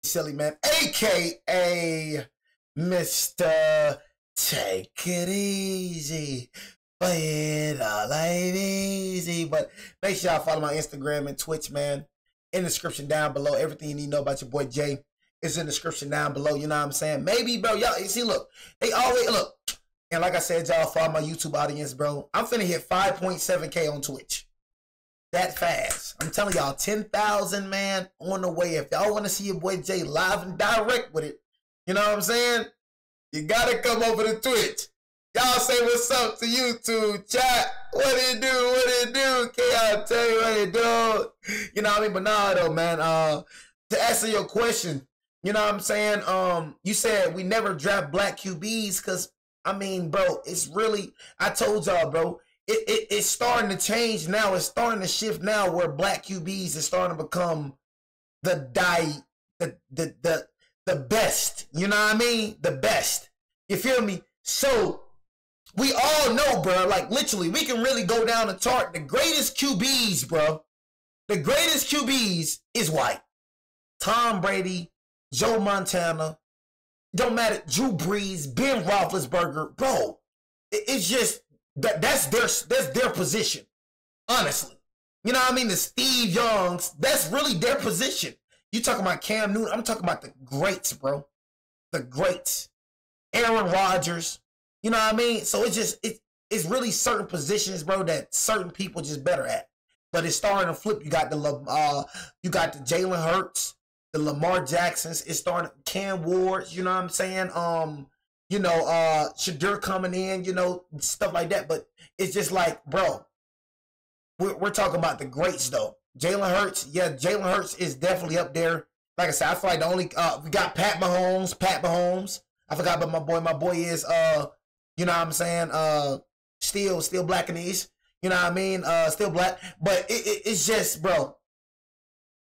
Silly Man, a.k.a. Mr. Take It Easy. Play it all life easy. But make sure y'all follow my Instagram and Twitch, man. In the description down below. Everything you need to know about your boy Jay is in the description down below. You know what I'm saying? Maybe, bro, y'all, you see, look. They always, look. And like I said, y'all, follow my YouTube audience, bro. I'm finna hit 5.7K on Twitch. That fast. I'm telling y'all, 10,000, man, on the way. If y'all want to see your boy Jay live and direct with it, you know what I'm saying? You got to come over to Twitch. Y'all say what's up to YouTube, chat. What it do? What it do? Can y'all tell you what it do? You know what I mean? But nah, though, man. To answer your question, you know what I'm saying? You said we never draft black QBs because, I mean, bro, it's really, I told y'all, bro, it's starting to change now. It's starting to shift now where black QBs is starting to become the best. You know what I mean? The best. You feel me? So we all know, bro, like literally, we can really go down the chart. The greatest QBs, bro, the greatest QBs is white. Tom Brady, Joe Montana, don't matter, Drew Brees, Ben Roethlisberger, bro. It's just that's their position, honestly. You know what I mean? The Steve Youngs, that's really their position. You talking about Cam Newton? I'm talking about the greats, bro. The greats. Aaron Rodgers. You know what I mean? So it's really certain positions, bro, that certain people just better at. But it's starting to flip. You got the Jalen Hurts, the Lamar Jacksons. It's starting Cam Ward. You know what I'm saying? Shadur coming in. You know, stuff like that. But it's just like, bro, we're talking about the greats though. Jalen Hurts, yeah, Jalen Hurts is definitely up there. Like I said, I feel like the only we got Pat Mahomes. I forgot about my boy. My boy is you know what I'm saying? Still black in the East. You know what I mean? Still black. But it's just, bro.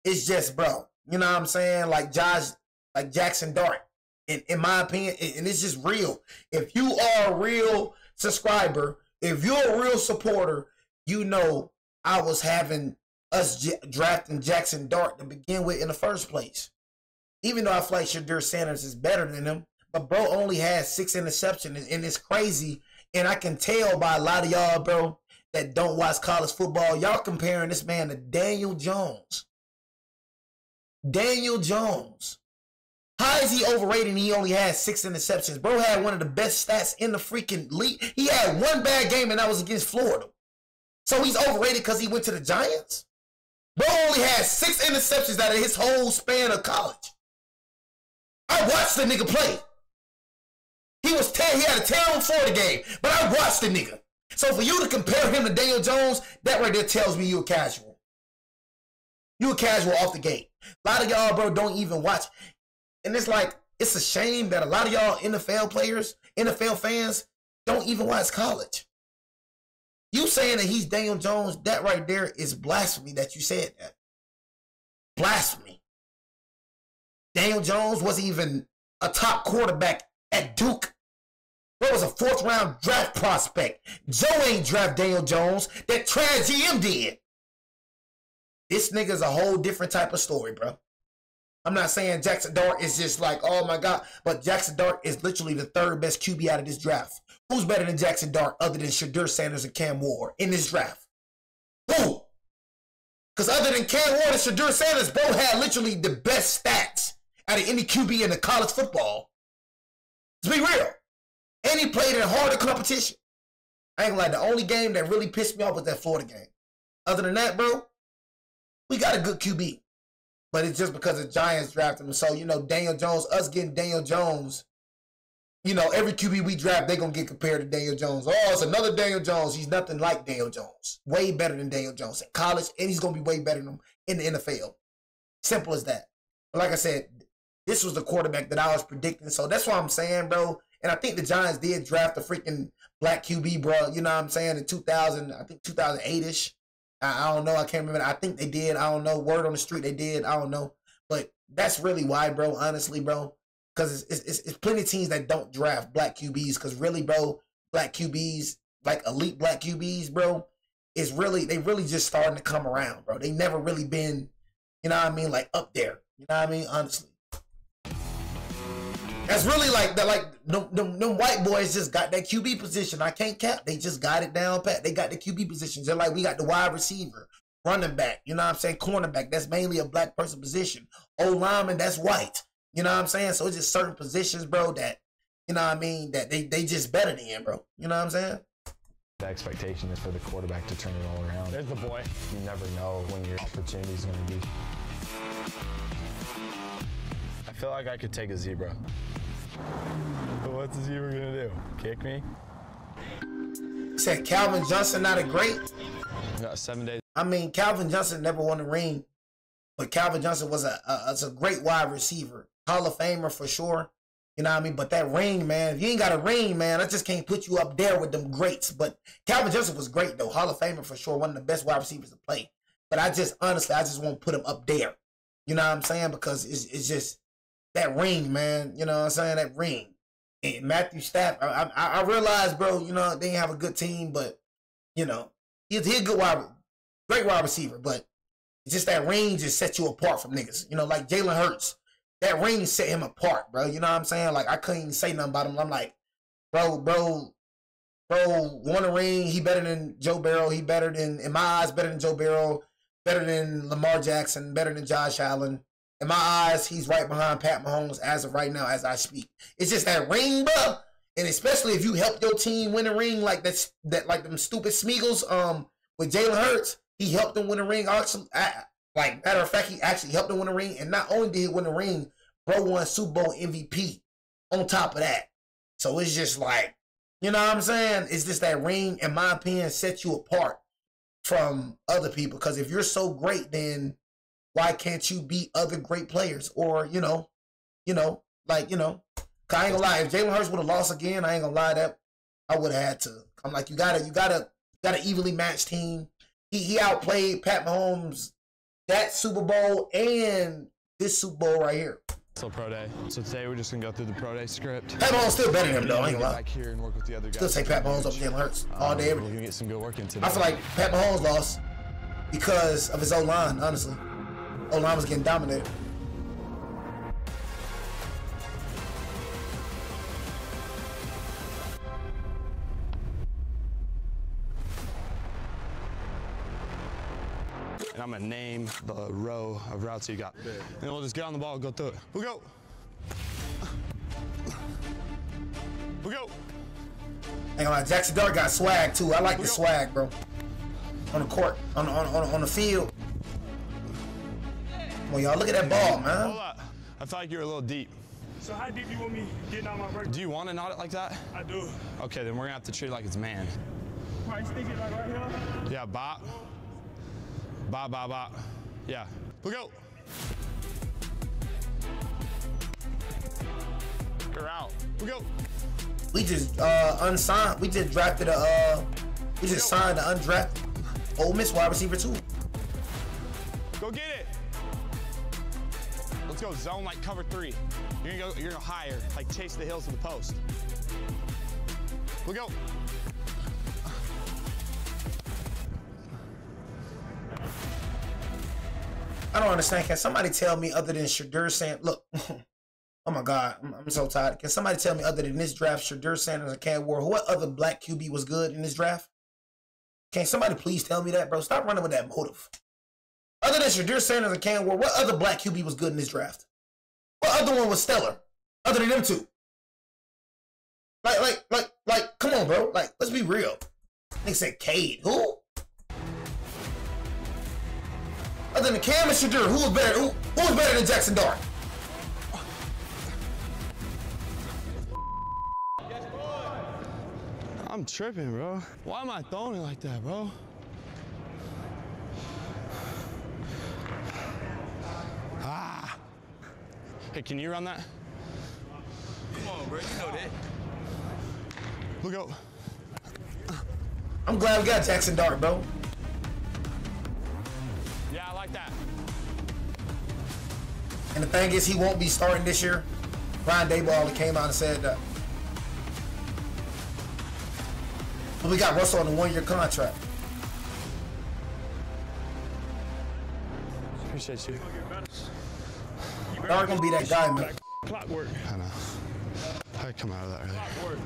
It's just, bro. You know what I'm saying? Like Jaxson Dart. In my opinion, and it's just real. If you are a real subscriber, if you're a real supporter, you know I was having us drafting Jaxson Dart to begin with in the first place. Even though I feel like Shadur Sanders is better than him, but bro only has 6 interceptions, and it's crazy. And I can tell by a lot of y'all, bro, that don't watch college football, y'all comparing this man to Daniel Jones. Daniel Jones. How is he overrated and he only has 6 interceptions? Bro had one of the best stats in the freaking league. He had one bad game, and that was against Florida. So he's overrated because he went to the Giants? Bro only had 6 interceptions out of his whole span of college. I watched the nigga play. He had a terrible Florida game, but I watched the nigga. So for you to compare him to Daniel Jones, that right there tells me you a casual. You a casual off the gate. A lot of y'all, bro, don't even watch. And it's like, it's a shame that a lot of y'all NFL players, NFL fans, don't even watch college. You saying that he's Daniel Jones, that right there is blasphemy that you said that. Blasphemy. Daniel Jones wasn't even a top quarterback at Duke. What was a 4th round draft prospect? Joe ain't draft Daniel Jones. That trash GM did. This nigga's a whole different type of story, bro. I'm not saying Jaxson Dart is just like, oh my God, but Jaxson Dart is literally the 3rd best QB out of this draft. Who's better than Jaxson Dart other than Shadur Sanders and Cam Ward in this draft? Who? Because other than Cam Ward and Shadur Sanders, bro had literally the best stats out of any QB in the college football. Let's be real. And he played in harder competition. I ain't gonna lie, the only game that really pissed me off was that Florida game. Other than that, bro, we got a good QB. But it's just because the Giants drafted him. So, you know, Daniel Jones, us getting Daniel Jones, you know, every QB we draft, they're going to get compared to Daniel Jones. Oh, it's another Daniel Jones. He's nothing like Daniel Jones. Way better than Daniel Jones in college, and he's going to be way better than him in the NFL. Simple as that. But like I said, this was the quarterback that I was predicting. So that's what I'm saying, bro. And I think the Giants did draft a freaking black QB, bro. You know what I'm saying? In 2000, I think 2008-ish. I don't know. I can't remember. I think they did. I don't know. Word on the street, they did. I don't know. But that's really why, bro, honestly, bro. Because it's plenty of teams that don't draft black QBs. Because really, bro, black QBs, like elite black QBs, bro, they really just starting to come around, bro. They never really been, you know what I mean, like up there. You know what I mean? Honestly. That's really like that. Like them white boys just got that QB position. I can't cap. They just got it down pat. They got the QB positions. They're like we got the wide receiver, running back. You know what I'm saying? Cornerback. That's mainly a black person position. Old lineman. That's white. You know what I'm saying? So it's just certain positions, bro. That you know what I mean. That they just better than, bro. You know what I'm saying? The expectation is for the quarterback to turn it all around. There's the boy. You never know when your opportunity is going to be. I feel like I could take a zebra. But what's the zebra going to do? Kick me? Said Calvin Johnson not a great? I got 7 days. I mean, Calvin Johnson never won a ring, but Calvin Johnson was a great wide receiver. Hall of Famer for sure. You know what I mean? But that ring, man, if you ain't got a ring, man, I just can't put you up there with them greats. But Calvin Johnson was great, though. Hall of Famer for sure. One of the best wide receivers to play. But honestly, I just won't put him up there. You know what I'm saying? Because it's just that ring, man. You know what I'm saying? That ring. And Matthew Stafford, I realize, bro, you know, they didn't have a good team, but, you know, he's a good great wide receiver. But it's just that ring just sets you apart from niggas. You know, like Jalen Hurts. That ring set him apart, bro. You know what I'm saying? Like, I couldn't even say nothing about him. I'm like, bro, won a ring. He better than Joe Burrow. He better than, in my eyes, better than Joe Burrow. Better than Lamar Jackson. Better than Josh Allen. In my eyes, he's right behind Pat Mahomes as of right now, as I speak. It's just that ring, bro. And especially if you help your team win a ring like like them stupid Smeagol's with Jalen Hurts. He helped them win a ring. Like, matter of fact, he actually helped him win a ring. And not only did he win a ring, bro won Super Bowl MVP on top of that. So it's just like, you know what I'm saying? It's just that ring, in my opinion, sets you apart from other people. Because if you're so great, then why can't you beat other great players? Or, I ain't gonna lie. If Jalen Hurts would have lost again, I ain't gonna lie, that I would have had to. I'm like, you gotta evenly matched team. He outplayed Pat Mahomes that Super Bowl and this Super Bowl right here. Still pro day. So today we're just gonna go through the pro day script. Pat Mahomes still better than him though. I ain't gonna lie. Back here and work with the other guys. Still take Pat Mahomes over Jalen Hurts all day. We're gonna get some good work in today. I feel like Pat Mahomes lost because of his O-line. Honestly, O-line was getting dominated. And I'm gonna name the row of routes you got. And then we'll just get on the ball and go through it. We'll go. We'll go. Ain't gonna lie, Jaxson got swag too. I like the swag, bro. On the court, on the field. Well, y'all look at that ball, man. Hold up. I felt like you were a little deep. So how deep do you want me getting out my break? Do you want to knot it like that? I do. Okay, then we're gonna have to treat it like it's man. Probably stick it like right here. Yeah, bop. Bop, bop, bop. Yeah. We'll go. You're out. We'll go. We just unsigned. We just drafted we just signed an undrafted Ole Miss wide receiver too. Go get it. Let's go zone like cover 3. You're gonna go higher, like chase the hills to the post. We'll go. I don't understand. Can somebody tell me other than Shadur Sanders? Look, oh my God, I'm so tired. Can somebody tell me other than this draft, Shadur Sanders and Cam Ward, what other black QB was good in this draft? Can somebody please tell me that, bro? Stop running with that motive. Other than Shadur Sanders and Cam Ward, what other black QB was good in this draft? What other one was stellar? Other than them two? Like, come on, bro. Like, let's be real. They said Cade. Who? Other than Cam and Shadur, who was better? Who was better than Jaxson Dart? I'm tripping, bro. Why am I throwing it like that, bro? Ah. Hey, can you run that? Come on, bro. You know that. We'll go. I'm glad we got Jaxson Dart, bro. Yeah, I like that. And the thing is, he won't be starting this year. Brian Daboll came out and said that. But we got Russell on a 1-year contract. Appreciate you. Dart gonna be that guy, man. Clockwork. I know. I come out of that early.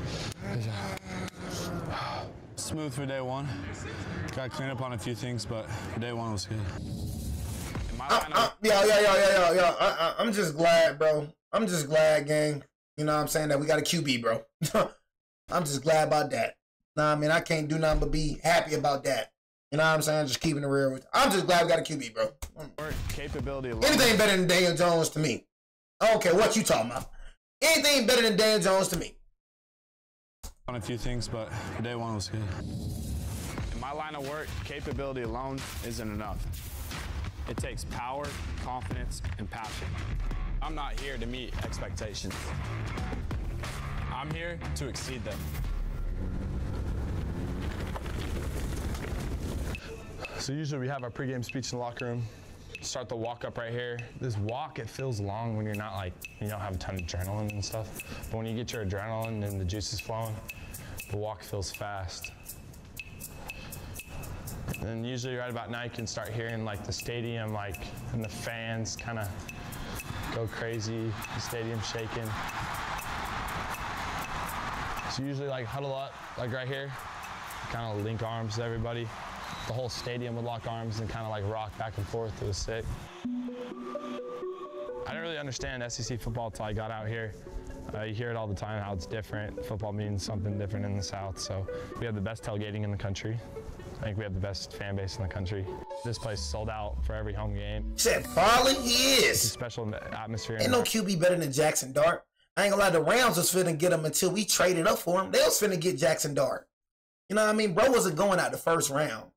Smooth for day one. Got to clean up on a few things, but day one was good. I'm just glad, bro. I'm just glad, gang. You know what I'm saying, that we got a QB, bro. I'm just glad about that. Nah, I mean, I can't do nothing but be happy about that. You know what I'm saying? Just keeping it real with you. I'm just glad we got a QB, bro. Capability alone. Anything better than Daniel Jones to me. I don't care what you talking about. Anything better than Daniel Jones to me. On a few things, but day one was good. In my line of work, capability alone isn't enough. It takes power, confidence, and passion. I'm not here to meet expectations. I'm here to exceed them. So usually we have our pregame speech in the locker room. Start the walk up right here. This walk, it feels long when you're not like, you don't have a ton of adrenaline and stuff. But when you get your adrenaline and the juices flowing, the walk feels fast. And usually right about now you can start hearing like the stadium, like, and the fans kind of go crazy, the stadium shaking. So usually like huddle up, like right here, kind of link arms to everybody. The whole stadium would lock arms and kind of like rock back and forth. It was sick. I didn't really understand SEC football until I got out here. You hear it all the time, how it's different. Football means something different in the South. So we have the best tailgating in the country. I think we have the best fan base in the country. This place sold out for every home game. Said Farley, he is. It's a special atmosphere. Ain't no QB better than Jaxson Dart. I ain't gonna lie, the Rams was finna get him until we traded up for him. They was finna get Jaxson Dart. You know what I mean? Bro wasn't going out the first round.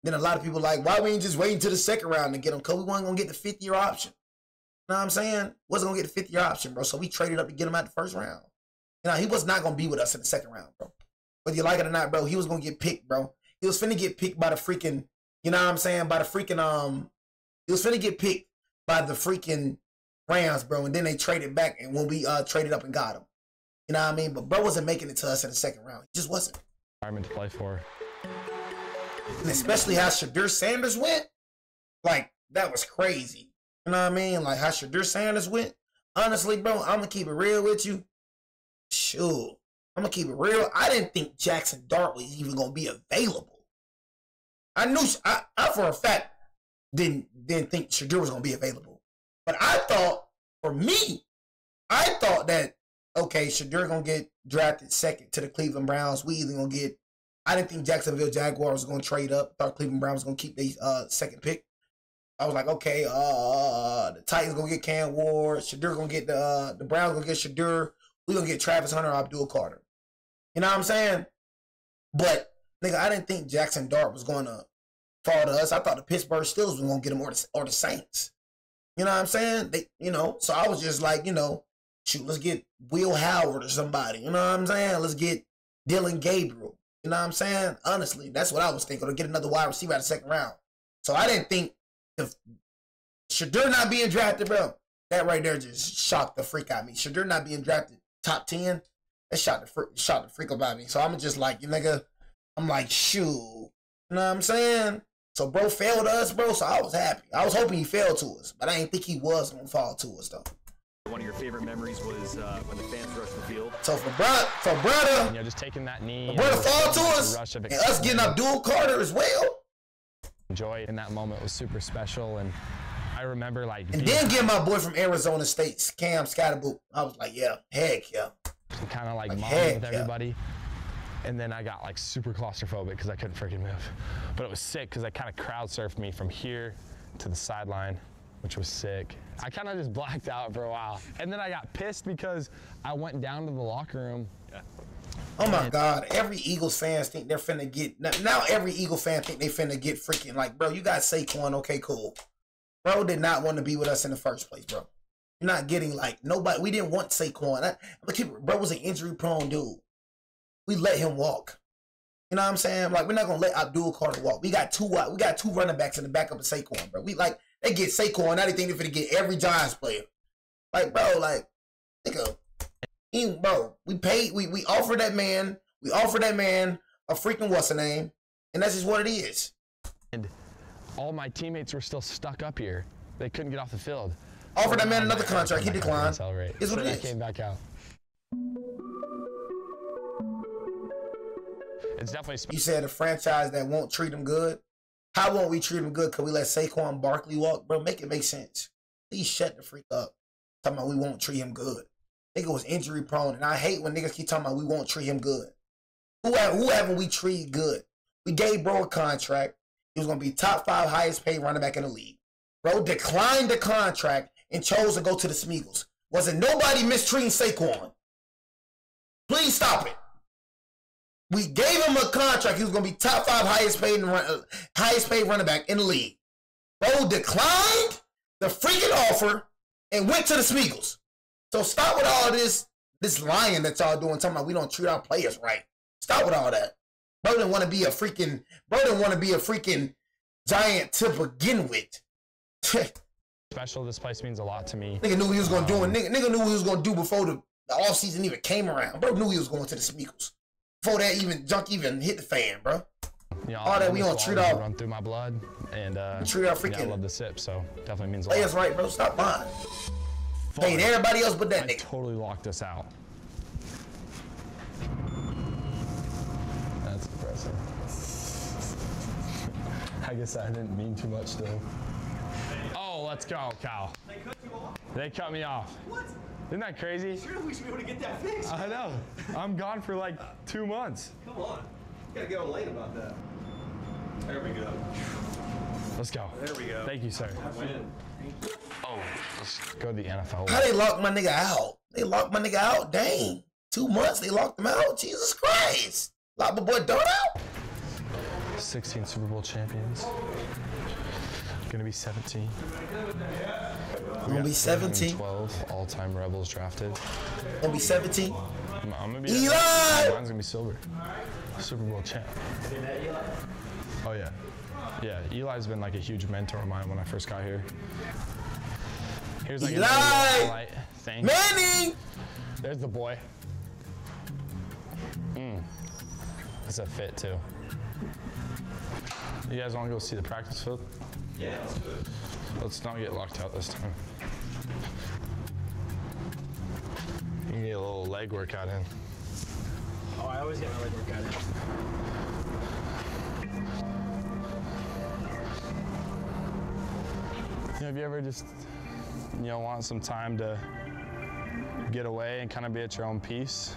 Then a lot of people like, why we ain't just waiting to the second round to get him? Because we wasn't going to get the fifth-year option. You know what I'm saying? Wasn't going to get the fifth-year option, bro. So we traded up to get him out the first round. You know, he was not going to be with us in the second round, bro. Whether you like it or not, bro, he was going to get picked, bro. He was finna get picked by the freaking, you know what I'm saying? By the freaking, he was finna get picked by the freaking Rams, bro. And then they traded back and when we traded up and got him. You know what I mean? But bro wasn't making it to us in the second round. He just wasn't. Environment to play for. And especially how Shadur Sanders went, like, that was crazy. You know what I mean? Like, how Shadur Sanders went. Honestly, bro, I'm going to keep it real with you. Sure. I'm going to keep it real. I didn't think Jaxson Dart was even going to be available. I knew, I for a fact, didn't think Shadur was going to be available. But I thought, for me, I thought that, okay, Shadur going to get drafted second to the Cleveland Browns. We either going to get, I didn't think Jacksonville Jaguars was going to trade up. I thought Cleveland Browns was going to keep their second pick. I was like, okay, the Titans going to get Cam Ward. Shadur going to get the Browns going to get Shadur. We're going to get Travis Hunter or Abdul Carter. You know what I'm saying? But, nigga, I didn't think Jaxson Dart was going to fall to us. I thought the Pittsburgh Steelers was going to get him or the Saints. You know what I'm saying? They, you know, so I was just like, you know, shoot, let's get Will Howard or somebody. You know what I'm saying? Let's get Dylan Gabriel. You know what I'm saying? Honestly, that's what I was thinking. Or get another wide receiver out of the second round. So I didn't think if Shadur not being drafted, bro, that right there just shocked the freak out of me. Shadur not being drafted top 10, that shocked the freak about me. So I'm just like, you nigga, I'm like, shoot. You know what I'm saying? So bro failed us, bro. So I was happy. I was hoping he fell to us, but I didn't think he was gonna fall to us though. One of your favorite memories was when the fans rushed the field. So for brother, you know, just taking that knee, brother fall to us, and us getting Abdul Carter as well. Joy in that moment was super special, and I remember like. And then get my boy from Arizona State, Cam Scatterboot. I was like, yeah, heck yeah. Kind of like mobbing with everybody. And then I got like super claustrophobic because I couldn't freaking move. But it was sick because I kind of crowd surfed me from here to the sideline, which was sick. I kind of just blacked out for a while. And then I got pissed because I went down to the locker room. Yeah. Oh my God, every Eagles fans think they're finna get, now every Eagle fan think they finna get freaking like, bro, you got Saquon, okay, cool. Bro did not want to be with us in the first place, bro. You're not getting like, nobody, we didn't want Saquon. Bro was an injury prone dude. We let him walk. You know what I'm saying? Like, we're not gonna let Abdul Carter walk. We got two running backs in the backup of Saquon, bro. We like, they get Saquon, now they think they're finna get every Giants player. Like, bro, like, nigga, bro, we offered that man a freaking what's the name, and that's just what it is. And all my teammates were still stuck up here. They couldn't get off the field. Offered that man another contract, he declined. It's what it is. I came back out. It's definitely. You said a franchise that won't treat him good. How won't we treat him good? Cause we let Saquon Barkley walk, bro? Make it make sense. Please shut the freak up. Talking about we won't treat him good. Nigga was injury prone, and I hate when niggas keep talking about we won't treat him good. Who haven't we treated good? We gave bro a contract. He was gonna be top 5 highest paid running back in the league. Bro declined the contract and chose to go to the Smeagol's. Wasn't nobody mistreating Saquon. Please stop it. We gave him a contract. He was gonna be top 5 highest paid running back in the league. Bro declined the freaking offer and went to the Smeagol's. So stop with all this lying that y'all doing, talking about we don't treat our players right. Stop with all that. Bro didn't want to be a freaking giant to begin with. Special. This place means a lot to me. Nigga knew what he was gonna do, and nigga knew what he was gonna do before the offseason even came around. Bro knew he was going to the Smeagol's before that junk even hit the fan, bro. You know, all that we don't treat our run through my blood, and treat our freaking. I love the sip, so definitely means a lot. Players right, bro. Stop lying. Hey, everybody else but that nigga. Totally locked us out. That's impressive. I guess I didn't mean too much though. Oh, let's go, Kyle. They cut you off? They cut me off. What? Isn't that crazy? Surely we should be able to get that fixed. I know. I'm gone for like 2 months. Come on. You gotta get on late about that. There we go. Let's go. There we go. Thank you, sir. Oh, let's go to the NFL. How they locked my nigga out? They locked my nigga out? Dang. 2 months they locked him out? Jesus Christ. Lock my boy Dart out? 16 Super Bowl champions. Gonna be 17. Gonna be 17. 12 all-time Rebels drafted. Gonna be 17. I'm gonna be Eli! Mine's gonna be silver. Super Bowl champ. Oh yeah. Yeah, Eli's been like a huge mentor of mine when I first got here. Here's like Eli! a highlight thing. Manning! There's the boy. That's a fit too. You guys want to go see the practice field? Yeah, that's good. Let's not get locked out this time. You can get a little leg workout in. Oh, I always get my leg workout in. Have you ever just, want some time to get away and kind of be at your own peace?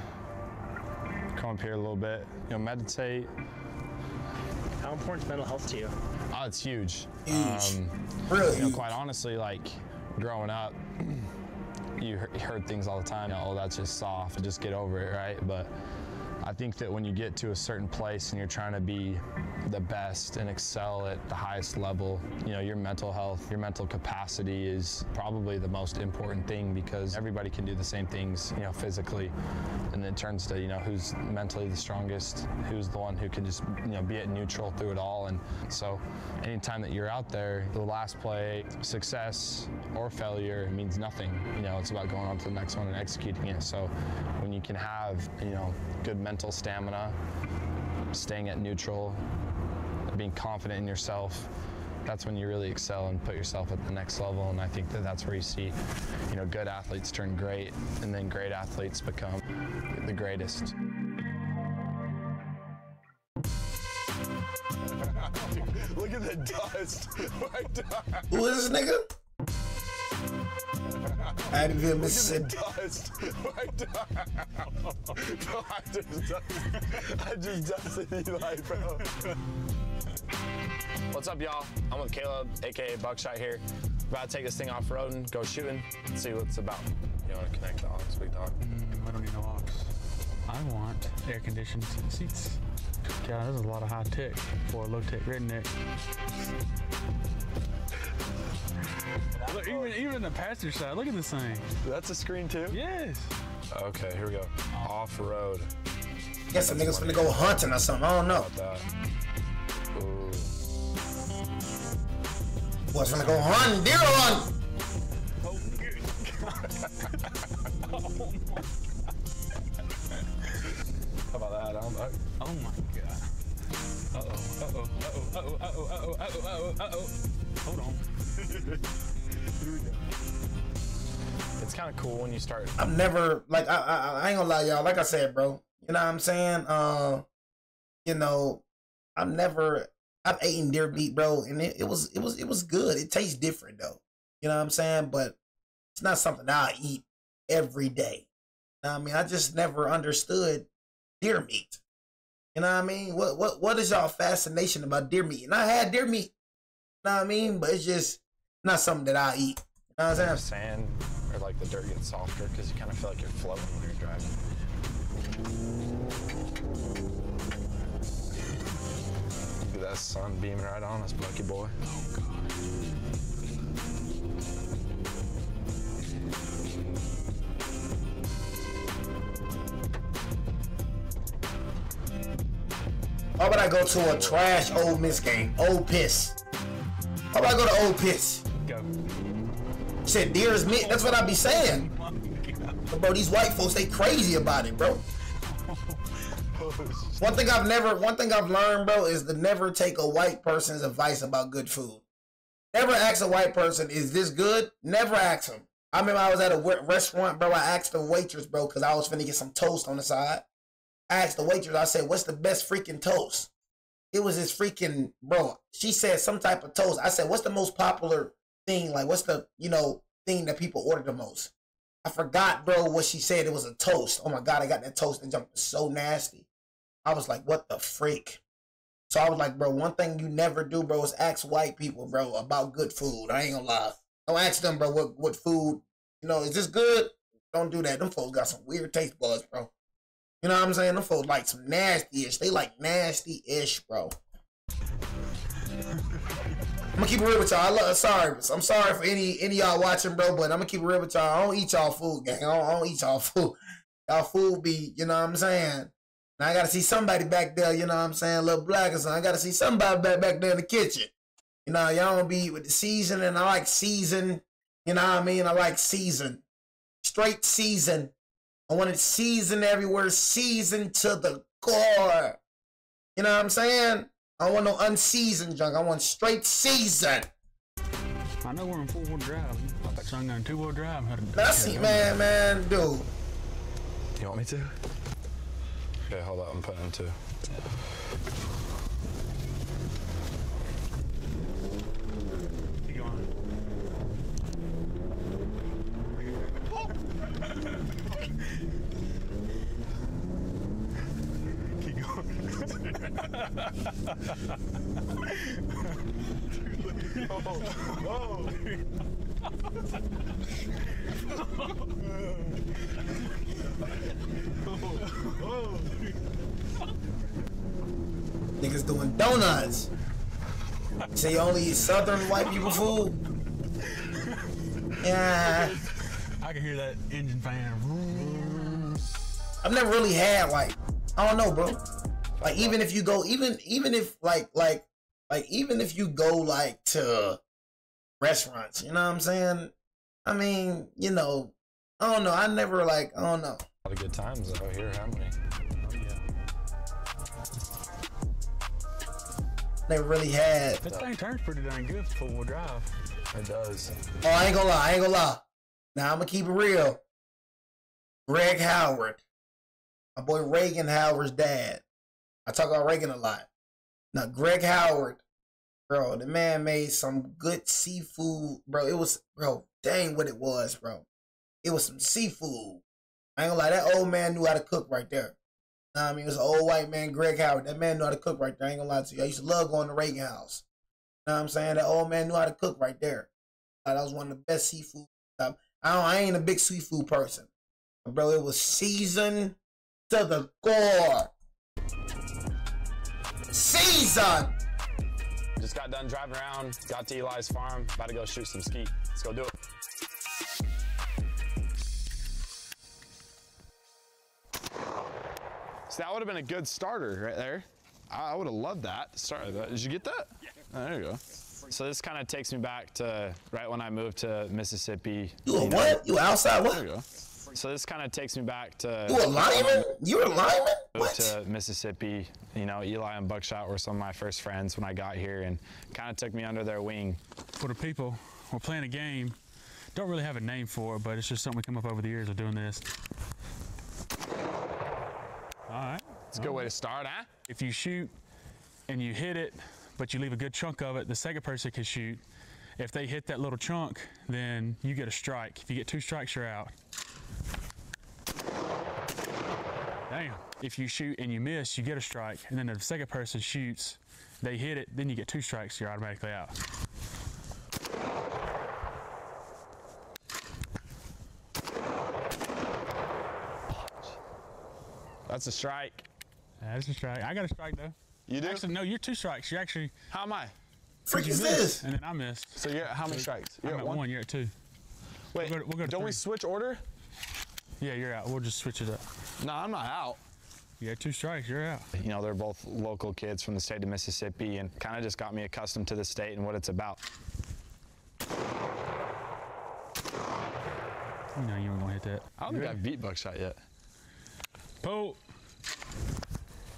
Come up here a little bit, meditate. How important is mental health to you? Oh, it's huge. Huge. Really huge. Quite honestly, like growing up, you heard things all the time. Oh, that's just soft. Just get over it, right? But I think that when you get to a certain place and you're trying to be the best and excel at the highest level, your mental health, your mental capacity is probably the most important thing, because everybody can do the same things, physically. And then it turns to, who's mentally the strongest, who's the one who can just, be at neutral through it all. And so anytime that you're out there, the last play, success or failure means nothing. It's about going on to the next one and executing it. So when you can have, good mental stamina, staying at neutral, being confident in yourself, that's when you really excel and put yourself at the next level. And I think that that's where you see, good athletes turn great, and then great athletes become the greatest. Look at the dust. Who is this nigga? Abbeville, Mississippi. Dust. No, I just dusted Eli, bro. What's up, y'all? I'm with Caleb, aka Buckshot here. About to take this thing off-roading, go shooting, see what it's about. You want to connect the aux, big dog? I don't need no aux. I want air-conditioned seats. God, there's a lot of high tech for a low-tech redneck. Look, even the passenger side, look at this thing. That's a screen too? Yes. Okay, here we go. Off-road. Guess some niggas finna go hunting or something. I don't know. Ooh. What's finna go hunting? Deer hunting. How about that? Oh my God. Uh-oh. Hold on. It's it's kind of cool when you start. I've never, like, I ain't gonna lie, y'all. Like I said, bro, you know what I'm saying? You know, I've eaten deer meat, bro, and it was good. It tastes different though. You know what I'm saying? But it's not something I eat every day. You know what I mean? I just never understood deer meat. You know what I mean? What is y'all fascination about deer meat? And I had deer meat. You know what I mean? But it's just not something that I eat. You know what I'm saying? Sand or like the dirt gets softer because you kind of feel like you're floating when you're driving. Look at that sun beaming right on us, Bucky boy. Oh, God. How about I go to a trash Ole Miss game? Old Piss. How about I go to Old Piss? Go. Said deer's meat. That's what I be saying. But bro, these white folks, they crazy about it, bro. One thing I've learned, bro, is to never take a white person's advice about good food. Never ask a white person, is this good? Never ask them. I remember I was at a restaurant, bro. I asked the waitress, bro, because I was finna get some toast on the side. I asked the waitress, I said, what's the best freaking toast? It was this freaking, bro, she said some type of toast. I said, what's the most popular thing? Like, what's the, you know, thing that people order the most? I forgot, bro, what she said. It was a toast. Oh my God, I got that toast and jumped so nasty. I was like, what the freak? So I was like, bro, one thing you never do, bro, is ask white people, bro, about good food. I ain't gonna lie. Don't ask them, bro, what food, you know, is this good? Don't do that. Them folks got some weird taste buds, bro. You know what I'm saying? Them folks like some nasty-ish. They like nasty-ish, bro. I'm gonna keep it real with y'all. I'm sorry for any y'all watching, bro, but I'm gonna keep it real with y'all. I don't eat y'all food, gang. I don't eat y'all food. Y'all food be, you know what I'm saying? Now I gotta see somebody back there, you know what I'm saying? Little black or something. I gotta see somebody back there in the kitchen. You know, y'all don't be with the seasoning. I like season. You know what I mean? I like season. Straight season. I want it seasoned everywhere, seasoned to the core. You know what I'm saying? I don't want no unseasoned junk. I want straight seasoned. I know we're in 4-wheel drive. I thought I'm going 2-wheel drive. That's it, man, dude. You want me to? Okay, hold on. I'm putting in 2. Keep going. Keep going. Niggas doing donuts. Say you only eat southern white people food? Yeah. I can hear that engine fan. I've never really had, like, I don't know, bro. Like, even if you go, even if even if you go like to restaurants, you know what I'm saying? I mean, you know, I don't know. I never like, I don't know. A lot of good times out here, haven't we? Oh, yeah. Never really had. This thing turns pretty dang good for 4-wheel drive. It does. Oh, I ain't gonna lie. Now I'm gonna keep it real. Greg Howard, my boy Reagan Howard's dad. I talk about Reagan a lot. Now Greg Howard, bro, the man made some good seafood, bro. It was, bro, dang what it was, bro. It was some seafood. I ain't gonna lie, that old man knew how to cook right there. Know what I mean, it was an old white man, Greg Howard. That man knew how to cook right there. I ain't gonna lie to you. I used to love going to Reagan house. Know what I'm saying? That old man knew how to cook right there. That was one of the best seafood stuff. I ain't a big seafood person. But bro, it was seasoned to the core. Season! Just got done driving around, got to Eli's farm, about to go shoot some skeet. Let's go do it. So that would have been a good starter right there. I would have loved that. Did you get that? Yeah. Oh, there you go. So this kind of takes me back to right when I moved to Mississippi. You a what? You outside what? There you go. So this kind of takes me back to. You a lineman? You a lineman? Moved to Mississippi. You know, Eli and Buckshot were some of my first friends when I got here, and kind of took me under their wing. For the people, we're playing a game Don't really have a name for it, but it's just something we come up over the years of doing this. All right. It's a good way to start, huh? If you shoot and you hit it, but you leave a good chunk of it, the second person can shoot. If they hit that little chunk, then you get a strike. If you get 2 strikes, you're out. Damn. If you shoot and you miss, you get a strike. And then if the second person shoots, they hit it, then you get 2 strikes, you're automatically out. That's a strike. That's a strike. I got a strike though. You do? Actually, no, you're 2 strikes. You're actually. How am I? Freak is this? And then I missed. So you're at how many strikes? I'm You're at 1, you're at 2. Wait, we'll go to don't we 3. switch order? Yeah, you're out. We'll just switch it up. No, I'm not out. You got 2 strikes, you're out. You know, they're both local kids from the state of Mississippi and kind of just got me accustomed to the state and what it's about. You know you weren't gonna hit that. I don't think I've beat buckshot yet. Pull.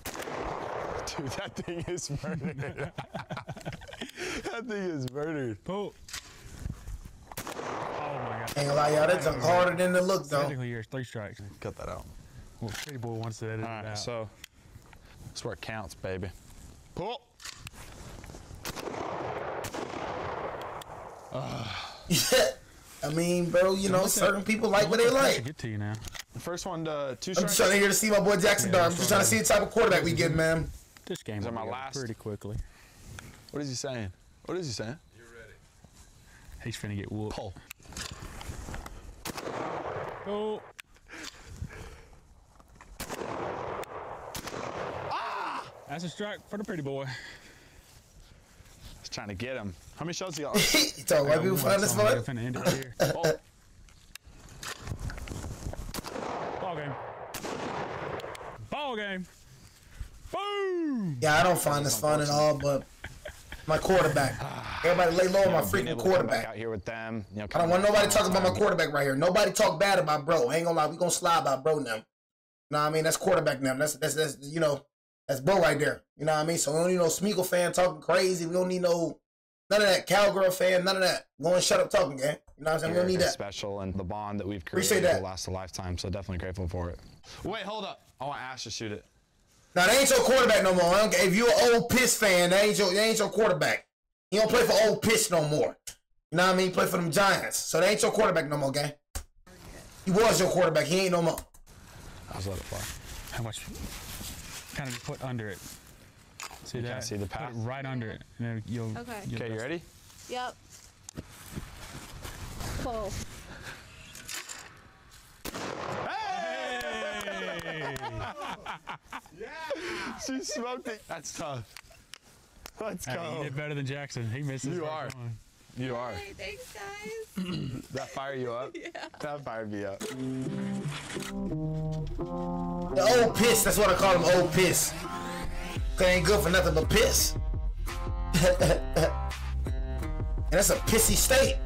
Dude, that thing is murdered. That thing is murdered. Pull. Oh my God. Ain't gonna lie, y'all, that junk harder than it look, though. Technically, you're 3 strikes. Cut that out. Well, Pretty Boy wants to edit it out. So that's where it counts, baby. Pull. Yeah. I mean, bro, you know, certain people like what they like. Get to you now. The first one to 2 I'm strikes. just trying to hear to see my boy Jaxson Dart. I'm just trying to see the type of quarterback we get, man. This game Is that will my be over last? pretty quickly. What is he saying? What is he saying? He's finna get whooped. Pull. Oh. That's a strike for the Pretty Boy. Just trying to get him. How many shots he got? You talking white people find this fun? I'm finna end it here. Oh. Ball game. Ball game. Boom. Yeah, I don't find this fun at all, but my quarterback. Everybody lay low on my Being freaking able to come back quarterback. out here with them. You know, I don't want nobody talking about my quarterback right here. Nobody talk bad about bro. I ain't gonna lie, we gonna slide about bro now. You know what I mean? That's quarterback now. That's you know, that's bro right there. You know what I mean? So we don't need no Smeagol fan talking crazy. We don't need none of that cowgirl fan, none of that. Go and shut up talking, gang. You know what I'm saying? We don't need that. Special, and the bond that we've Appreciate created that. will last a lifetime. So definitely grateful for it. Wait, hold up. I want Ash to shoot it. Now, they ain't your quarterback no more. I don't care. If you're an old Piss fan, they ain't your quarterback. He don't play for old Piss no more. You know what I mean? He play for them Giants. So they ain't your quarterback no more, gang. He was your quarterback. He ain't no more. I was let it fly. How much? Kind of put under it. See You that? can't see the Put path. it right under it. And then you'll. Okay. Okay, you ready? Yep. Pull. Hey! She smoked it. That's tough. Let's Hey, go. you did better than Jaxson. He missed his You first are. one. You are. Hey, thanks, guys. That fire you up? Yeah. That fired me up. The old Piss. That's what I call him, old Piss. Cause they ain't good for nothing but piss. And that's a pissy state.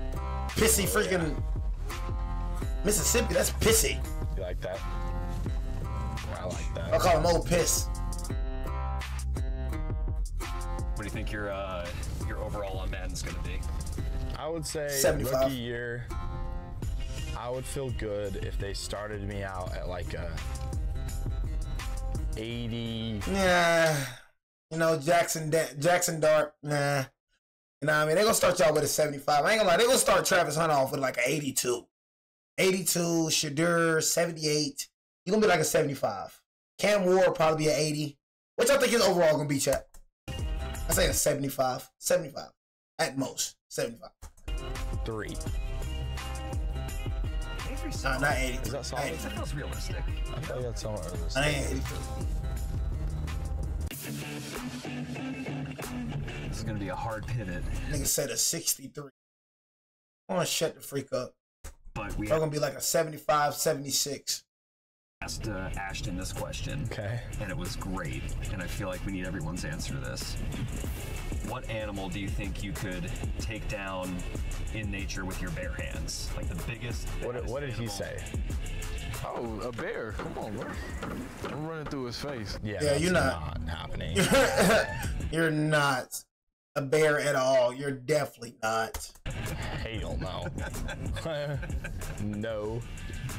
Pissy freaking Mississippi. That's pissy. You like that? I like that. I call him old Piss. What do you think your overall on Madden's gonna be? I would say 75. rookie year, I would feel good if they started me out at like a 80. Nah. You know, Jaxson Dart, nah. You know what I mean? They're going to start y'all with a 75. I ain't going to lie. They're going to start Travis Hunt off with like an 82. 82, Shadur, 78. You're going to be like a 75. Cam Ward probably be an 80. What y'all think his overall going to be, chat? I say a 75. 75. At most. 75. 3. Nah, not 80. Is that solid? That feels realistic. I thought you had somewhere over this. I ain't 83. This is gonna be a hard pivot, Nigga said a 63. I want to shut the freak up. but we They're going to be like a 75, 76. asked Ashton this question, Okay. and it was great, and I feel like we need everyone's answer to this. What animal do you think you could take down in nature with your bare hands? Like the biggest. What did he animal. say? Oh, a bear. Come on, bro. I'm running through his face. Yeah, Yeah, that's you're not. happening. You're not. a bear at all. You're definitely not. Hell no. No,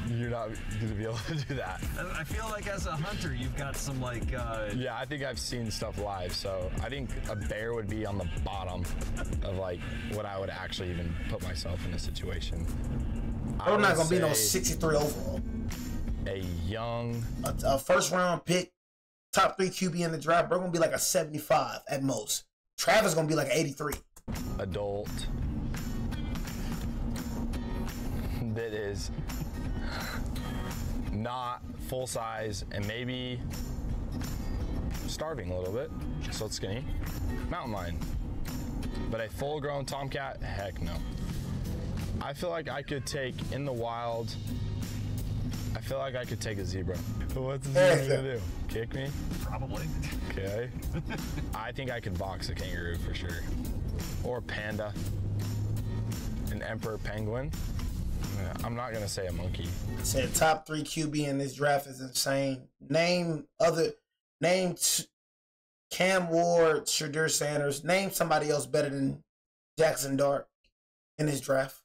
you're not gonna be able to do that. I feel like as a hunter, you've got some like. Yeah, I think I've seen stuff live, so I think a bear would be on the bottom of like what I would actually even put myself in a situation. I'm not gonna be no 63 overall. A young, a first round pick, top 3 QB in the draft, bro, gonna be like a 75 at most. Travis gonna be like 83. adult that is not full size and maybe starving a little bit, so it's skinny. Mountain lion. But a full grown tomcat, heck no. I feel like I could take in the wild, I feel like I could take a zebra. What's a zebra gonna do? Kick me? Probably. Okay. I think I could box a kangaroo for sure. Or a panda. An emperor penguin. Yeah, I'm not gonna say a monkey. Said top 3 QB in this draft is insane. Name Cam Ward, Shadur Sanders. Name somebody else better than Jaxson in this draft.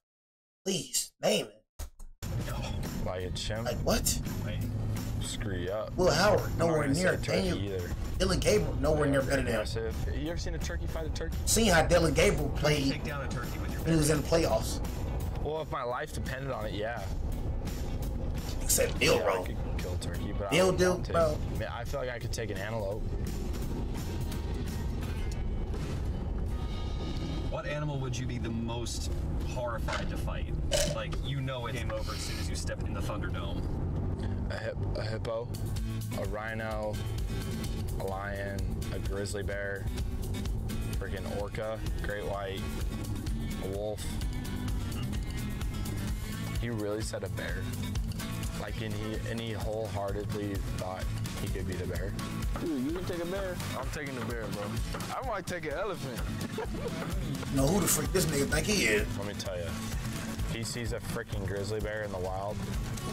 Please name it. Like a chimp? Like what? Screw you up. Will Howard, nowhere near. Daniel. Dylan Gabriel, nowhere near better than him. You ever seen a turkey fight a turkey? Seen how Dylan Gabriel played Take down a turkey with your when he was in the playoffs. Well, if my life depended on it, yeah. Except Bill I Rowe. could kill a turkey, but Bill, I don't want to. bro. I mean, I feel like I could take an antelope. What animal would you be the most horrified to fight? Like, you know it came over as soon as you stepped in the Thunderdome. A hippo, a rhino, a lion, a grizzly bear, freaking orca, great white, a wolf. You really said a bear? Like, and he wholeheartedly thought he could be the bear? Dude, you can take a bear. I'm taking the bear, bro. I might take an elephant. Know who the freak this nigga think he is? Let me tell you, if he sees a freaking grizzly bear in the wild,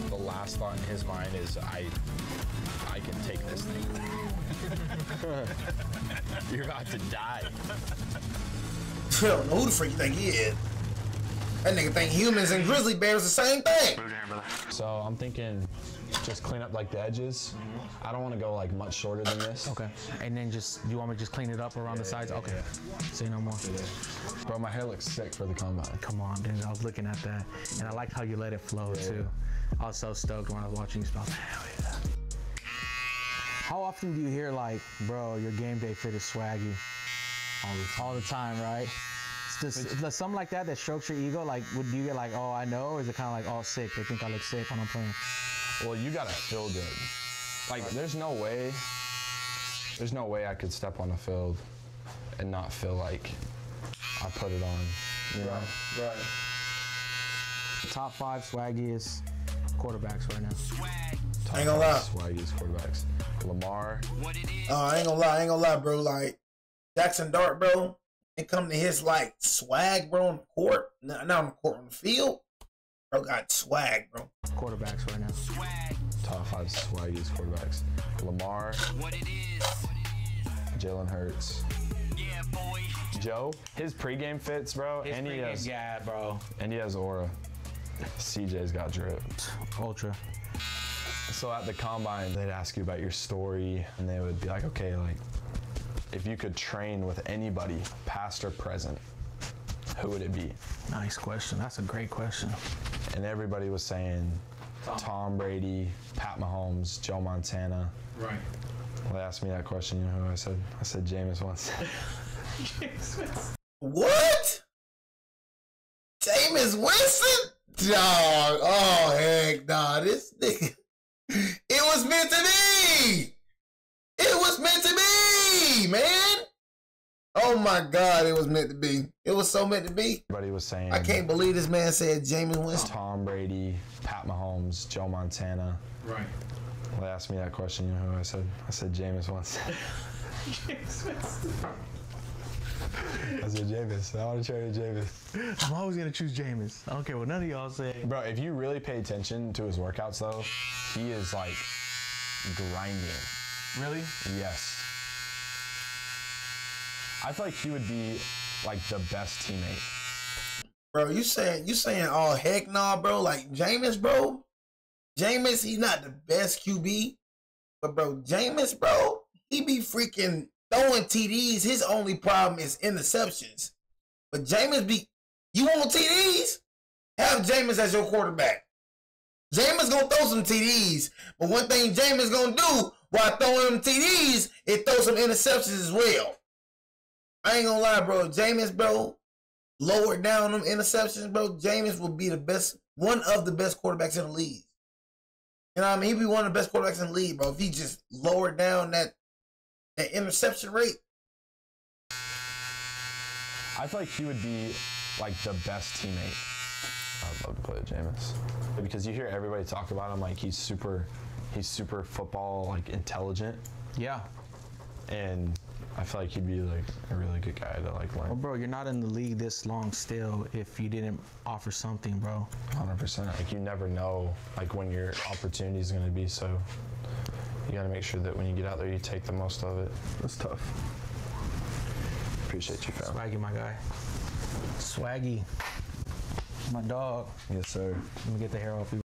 the last thought in his mind is, I can take this thing. You're about to die. I don't know who the freak you think he is. That nigga think humans and grizzly bears the same thing. So I'm thinking just clean up like the edges. I don't want to go like much shorter than this. Okay. And then just, you want me to just clean it up around the sides? Okay. Say no more. Bro, my hair looks sick for the combine. Come on, dude. I was looking at that. And I like how you let it flow too. I was so stoked when I was watching you. I was like, hell yeah. How often do you hear like, bro, your game day fit is swaggy? All the time, right? Is there something like that strokes your ego? Like, do you get like, oh, I know? Or is it kind of like, oh, sick, they think I look sick when I'm playing? Well, you gotta feel good. Like, there's no way I could step on the field and not feel like I put it on, you know? Right. Top 5 swaggiest quarterbacks right now. I ain't gonna lie. Swaggiest quarterbacks. Lamar. Oh, I ain't gonna lie, bro. Like, Jaxson, bro, and come to his like swag, bro, on the court. Not on the court, on the field. Bro got swag, bro. Quarterbacks right now. Top 5 swaggiest quarterbacks. Lamar. Jalen Hurts. Yeah, boy. Joe, his pregame fits, bro. His pregame, yeah, bro. And he has aura. CJ's got drip. Ultra. So at the combine, they'd ask you about your story, and they would be like, okay, like, if you could train with anybody, past or present, who would it be? Nice question. That's a great question. And everybody was saying Tom Brady, Pat Mahomes, Joe Montana. Right. Well, they asked me that question, you know who I said? I said Jameis Winston. What? Jameis Winston? Dog. Oh, heck, nah. This nigga. It was meant to be. It was meant to be, man. Oh, my God. It was meant to be. It was so meant to be. Everybody was saying. I can't believe this man said Jameis Winston. Tom Brady, Pat Mahomes, Joe Montana. Right. Well, they asked me that question, you know who I said? I said Jameis Winston. I said Jameis. I want to trade Jameis. I'm always going to choose Jameis. I don't care what none of y'all say. Bro, if you really pay attention to his workouts, though, he is, like, grinding. Really? Yes. I feel like he would be like the best teammate. Bro, you saying oh heck nah, bro. Like Jameis, bro. Jameis, he's not the best QB. But bro, Jameis, bro, he be freaking throwing TDs. His only problem is interceptions. But Jameis you want TDs? Have Jameis as your quarterback. Jameis gonna throw some TDs. But one thing Jameis gonna do while throwing them TDs, it throw some interceptions as well. I ain't gonna lie, bro. Jameis, bro, lower down them interceptions, bro. Jameis will be one of the best quarterbacks in the league. You know what I mean? He'd be one of the best quarterbacks in the league, bro. If he just lowered down that interception rate. I feel like he would be like the best teammate. I'd love to play with Jameis. Because you hear everybody talk about him like he's super football like intelligent. Yeah. And I feel like he'd be like a really good guy to like learn. Well, bro, you're not in the league this long still if you didn't offer something, bro. 100%. Like you never know like when your opportunity is going to be, so you got to make sure that when you get out there you take the most of it. That's tough. Appreciate you, fam. Swaggy, my guy. Swaggy. My dog. Yes, sir. Let me get the hair off you.